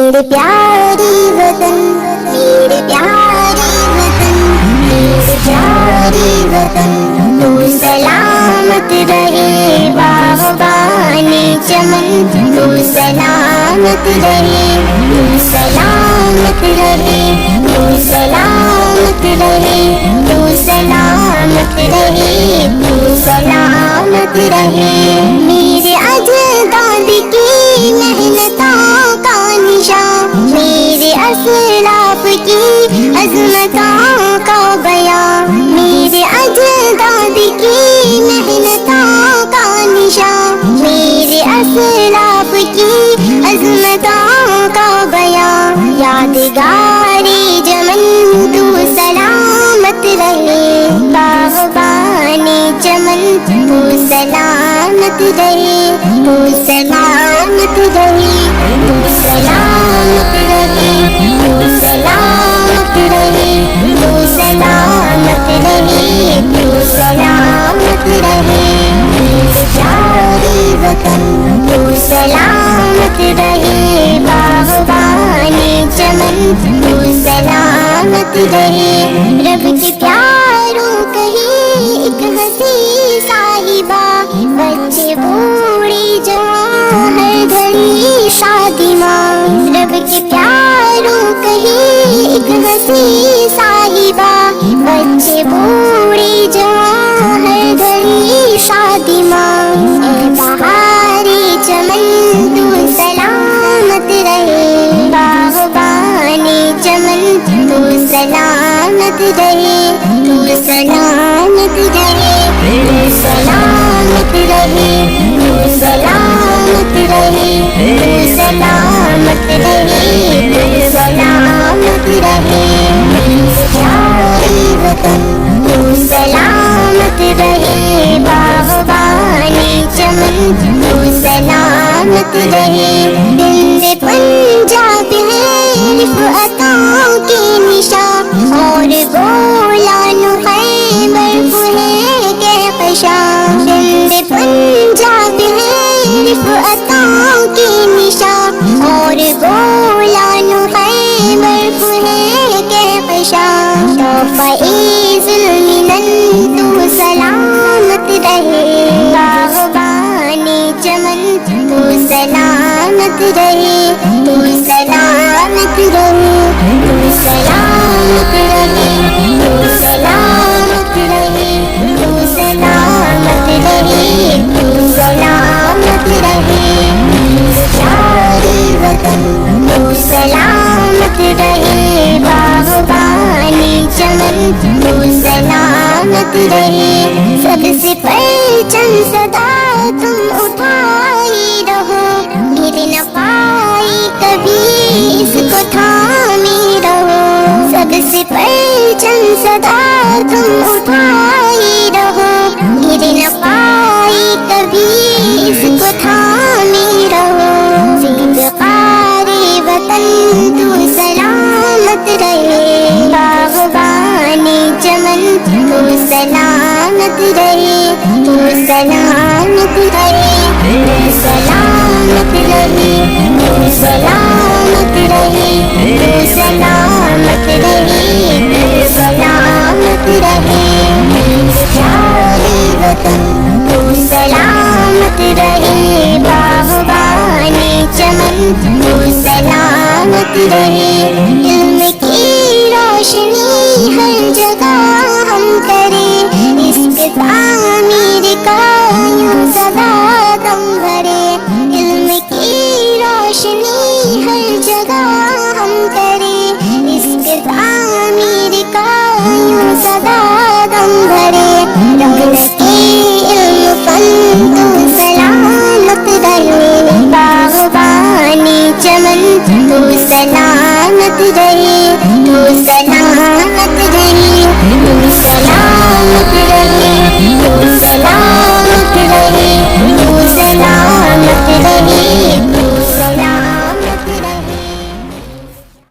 میرے پیارے وطن، میرے پیارے وطن، میرے پیارے وطن، تو سلامت رہے باغبان چمن، تو سلامت رہے، تو سلامت رہے، تو سلامت رہے، تو سلامت رہے، تو سلامت رہے۔ میرے اجداد کی محنتوں کا نشان، میرے اسلاف کی عظمتوں کا بیان، میرے اجداد کی محنتوں کا نشان، میرے اسلاف کی عظمتوں کا بیان، یادگاری چمن تو سلامت رہے باغبان چمن، تو سلامت رہے، تو سلامت رہے، تو سلامت رہے، تو سلامت رہے، تو سلامت رہے، تو سلامت رہے۔ میرے پیارے وطن، تو سلامت رہے باغبان چمن، تو سلامت رہے۔ رب کے پیاروں کہیں ایک ہنسی صاحبہ، بچے بوڑھے جوان ہر گھڑی شادی ماں، رب کے پیاروں کہیں ایک ہنسی صاحبہ، بچے بوڑھے جوان ہر گھڑی شادی ماں، اے بہارے چمن تو سلامت رہے باغبان چمن، تو سلامت رہے، تو سلامت رہے، تو سلامت رہے، تو سلامت رہے، تو سلامت رہے، تو سلامت رہے۔ میرے پیارے وطن، تو سلامت رہے باغبان چمن، تو سلامت رہے۔ ہند پنجاب ہے رفعتوں کے نشان، اور بولان خیبر ہے کہکشاں، ہند پنجاب ہے رفعتوں کے نشان، اور بولان خیبر ہے کہکشاں، تحفہ ذوالمنن تو سلامت رہے باغبان چمن، تو سلامت رہے، تو سلامت رہے، تو سلامت رہے، تو سلامت رہے، تو سلامت رہے، تو سلامت رہے۔ میرے پیارے وطن، تو سلامت رہے باغبان چمن، تو سلامت رہے۔ سب سے پرچم صدا تم اٹھائے رہو، گر نہ پائے کبھی اس کو تھامے رہو، سب سے پرچم صدا تم اٹھائے رہو، گر نہ پائے کبھی اس کو تھامے رہو۔ زندگار وطن تو سلامت رہے باغبان چمن، تو سلامت رہے، تو سلامت رہے، تو سلامت رہے، تو سلامت رہے، تو سلامت رہے، تو سلامت رہے۔ میرے پیارے وطن، تو سلامت رہے باغبان چمن، تو سلامت رہے۔ علم کی روشنی ہر